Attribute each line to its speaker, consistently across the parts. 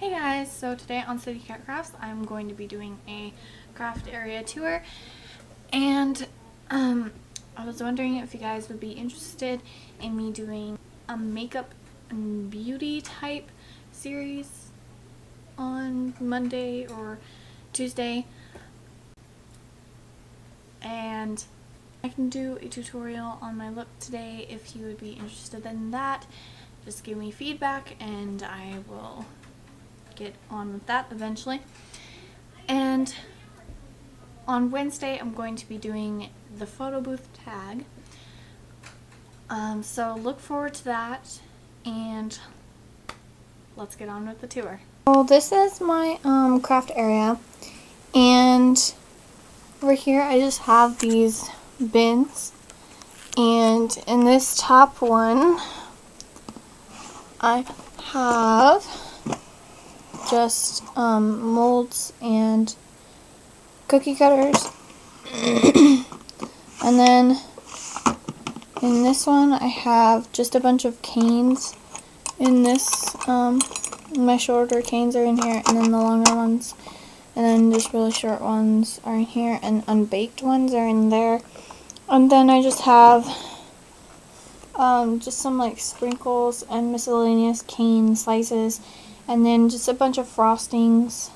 Speaker 1: Hey guys, so today on CityCatCrafts I'm going to be doing a craft area tour, and I was wondering if you guys would be interested in me doing a makeup and beauty type series on Monday or Tuesday, and I can do a tutorial on my look today if you would be interested in that. Just give me feedback and I will get on with that eventually. And on Wednesday I'm going to be doing the photo booth tag, so look forward to that, and let's get on with the tour.
Speaker 2: Well, this is my craft area, and over here I just have these bins, and in this top one I have just molds and cookie cutters. And then in this one I have just a bunch of canes. In this, my shorter canes are in here, and then the longer ones, and then just really short ones are in here, and unbaked ones are in there. And then I just have just some like sprinkles and miscellaneous cane slices, and then just a bunch of frostings.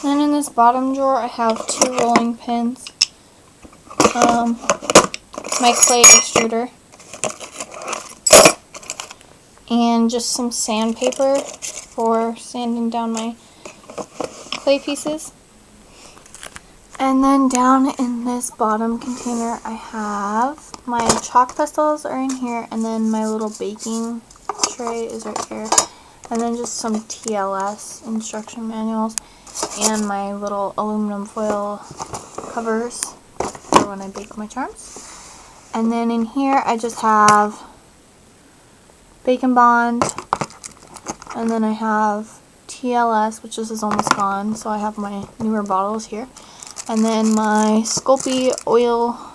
Speaker 2: Then in this bottom drawer I have 2 rolling pins, my clay extruder, and just some sandpaper for sanding down my clay pieces. And then down in this bottom container I have my chalk pastels are in here, and then my little baking tray is right here, and then just some TLS instruction manuals and my little aluminum foil covers for when I bake my charms. And then in here I just have Bacon Bond, and then I have TLS, which is almost gone, so I have my newer bottles here, and then my Sculpey oil,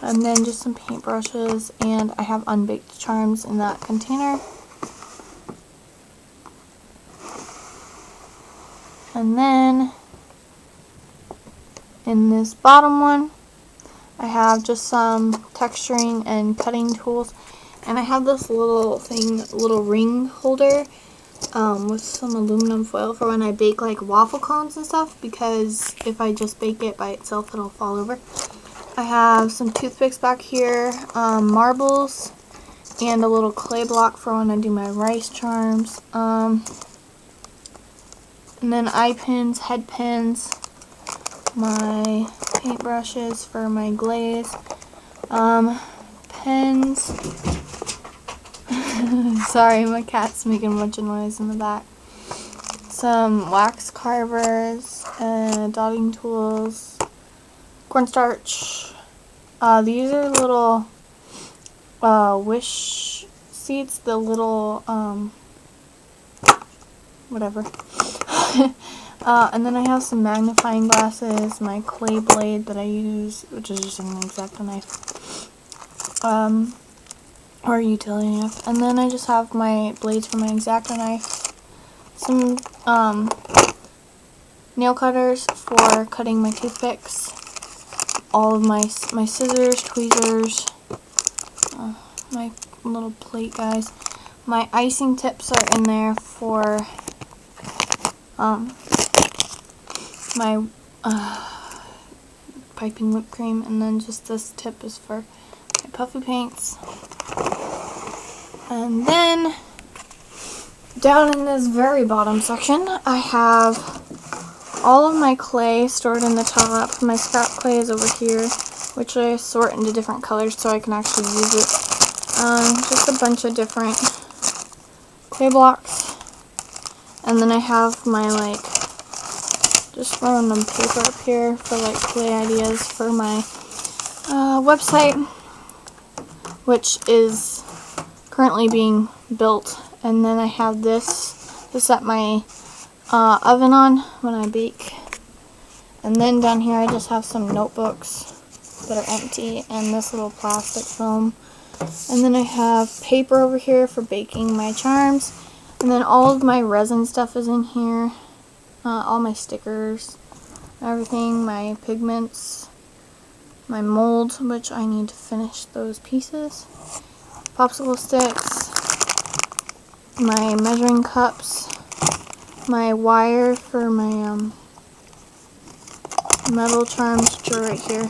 Speaker 2: and then just some paintbrushes, and I have unbaked charms in that container. And then in this bottom one I have just some texturing and cutting tools, and I have this little ring holder with some aluminum foil for when I bake like waffle cones and stuff, because if I just bake it by itself it'll fall over. I have some toothpicks back here, marbles, and a little clay block for when I do my rice charms. And then eye pins, head pins, my paintbrushes for my glaze, pens. Sorry, my cat's making a bunch of noise in the back. Some wax carvers, dotting tools, cornstarch. These are little wish seeds, the little whatever. And then I have some magnifying glasses, my clay blade that I use, which is just an X-Acto knife, or a utility knife. And then I just have my blades for my X-Acto knife, some nail cutters for cutting my toothpicks, all of my scissors, tweezers, my little plate guys. My icing tips are in there for my piping whipped cream, and then just this tip is for my puffy paints. And then down in this very bottom section I have all of my clay stored in the top. My scrap clay is over here, which I sort into different colors so I can actually use it. Just a bunch of different clay blocks. And then I have my just random paper up here for clay ideas for my website, which is currently being built. And then I have this to set my oven on when I bake. And then down here I just have some notebooks that are empty, and this little plastic film And then I have paper over here for baking my charms. And then all of my resin stuff is in here. All my stickers, everything, my pigments, my mold, which I need to finish those pieces, popsicle sticks, my measuring cups, my wire for my metal charms, which are right here,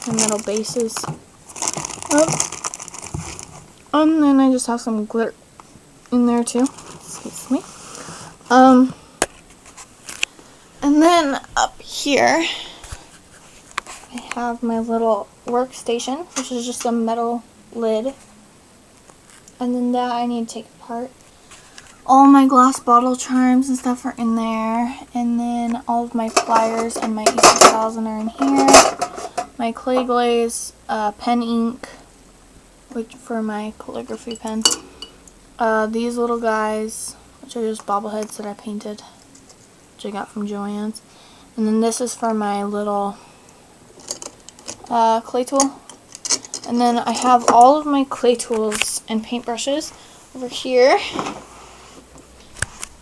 Speaker 2: and metal bases. And then I just have some glitter in there too. Excuse me. And then up here, I have my little workstation, which is just a metal lid. And then that I need to take apart. All my glass bottle charms and stuff are in there. And then all of my flyers and my Easter 1000 are in here. My clay glaze, pen ink, which for my calligraphy pen. These little guys, which are just bobbleheads that I painted, which I got from Joann's. And then this is for my little clay tool. And then I have all of my clay tools and paintbrushes over here.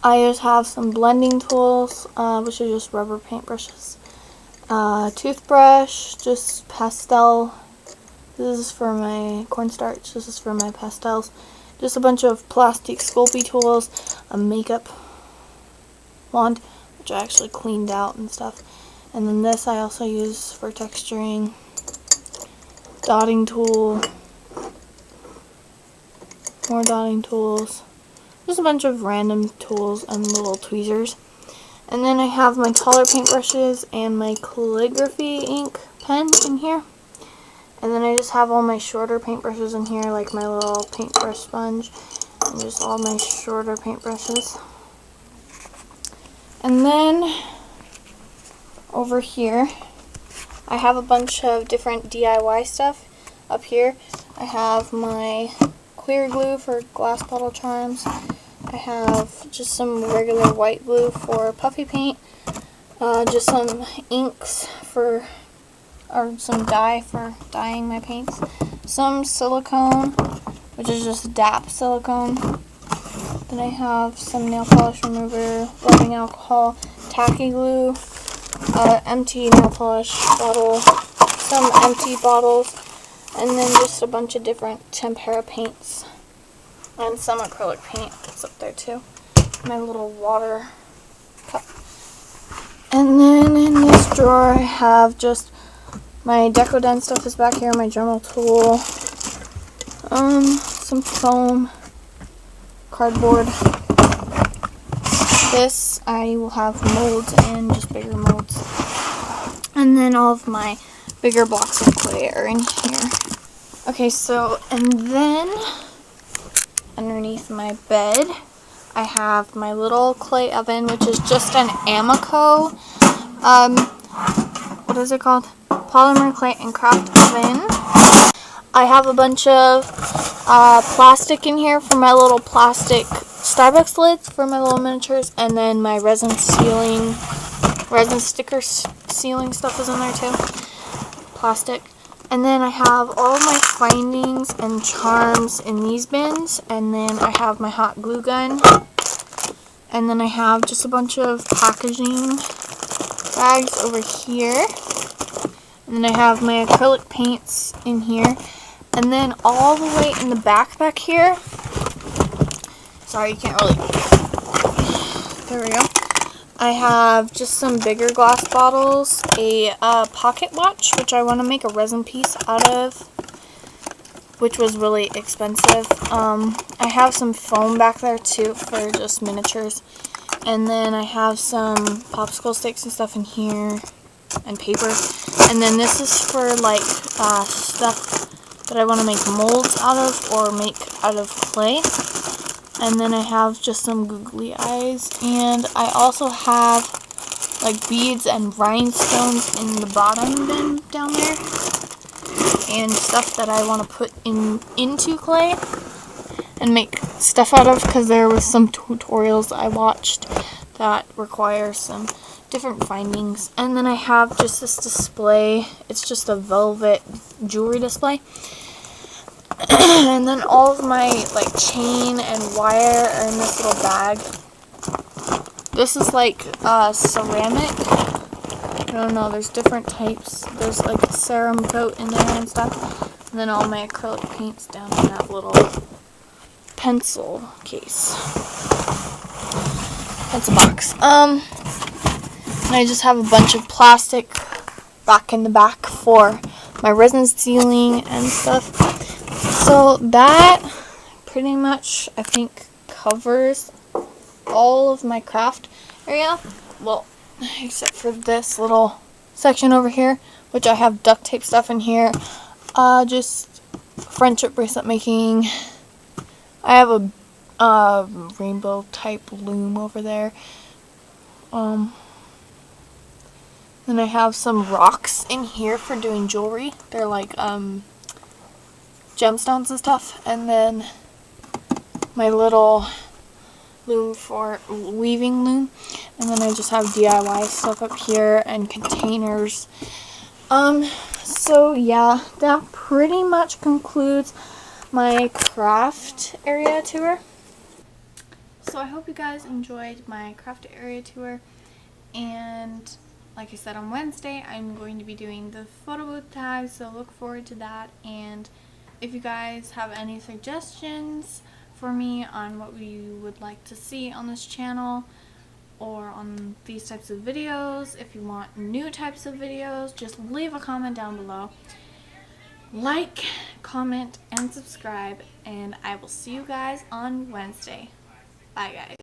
Speaker 2: I just have some blending tools, which are just rubber paintbrushes. Toothbrush, just pastel. This is for my cornstarch. This is for my pastels. Just a bunch of plastic Sculpey tools, a makeup wand, which I actually cleaned out and stuff. And then this I also use for texturing. Dotting tool. More dotting tools. Just a bunch of random tools and little tweezers. And then I have my taller paintbrushes and my calligraphy ink pen in here. And then I just have all my shorter paintbrushes in here, like my little paintbrush sponge. And just all my shorter paintbrushes. And then over here, I have a bunch of different DIY stuff. Up here, I have my clear glue for glass bottle charms. I have just some regular white glue for puffy paint. Just some inks for, or some dye for dyeing my paints. Some silicone, which is just DAP silicone. Then I have some nail polish remover, rubbing alcohol, tacky glue, empty nail polish bottle, some empty bottles, and then just a bunch of different tempera paints, and some acrylic paint that's up there too. My little water cup. And then in this drawer I have just my Deco-Den stuff is back here, my Dremel tool, some foam, cardboard. This I will have molds in, just bigger molds. And then all of my bigger blocks of clay are in here. Okay, so, and then underneath my bed, I have my little clay oven, which is just an Amico, what is it called? Polymer clay and craft oven. I have a bunch of plastic in here for my little plastic Starbucks lids for my little miniatures, and then my resin sticker sealing stuff is in there too. Plastic. And then I have all of my findings and charms in these bins, and then I have my hot glue gun, and then I have just a bunch of packaging bags over here, and then I have my acrylic paints in here, and then all the way in the back here, sorry you can't really, there we go, I have just some bigger glass bottles, a pocket watch, which I want to make a resin piece out of, which was really expensive. I have some foam back there too for just miniatures, and then I have some popsicle sticks and stuff in here, and paper, and then this is for like stuff that I want to make molds out of or make out of clay. And then I have just some googly eyes, and I also have like beads and rhinestones in the bottom bin down there, and stuff that I want to put into clay and make stuff out of, because there was some tutorials I watched that require some different findings. And then I have just this display. It's just a velvet jewelry display. And then all of my like chain and wire are in this little bag. This is like ceramic. I don't know, there's different types. There's like a serum coat in there and stuff. And then all my acrylic paints down in that little pencil case. That's a box. And I just have a bunch of plastic back in the back for my resin sealing and stuff. So that pretty much, I think, covers all of my craft area. Well, except for this little section over here, which I have duct tape stuff in here. Just friendship bracelet making. I have a rainbow type loom over there. Then I have some rocks in here for doing jewelry. They're like gemstones and stuff. And then my little loom for weaving loom, and then I just have DIY stuff up here and containers. So yeah, that pretty much concludes my craft area tour. So I hope you guys enjoyed my craft area tour, and like I said, on Wednesday I'm going to be doing the photo booth tags, so look forward to that. And if you guys have any suggestions for me on what you would like to see on this channel or on these types of videos, if you want new types of videos, just leave a comment down below. Like, comment, and subscribe, and I will see you guys on Wednesday. Bye guys.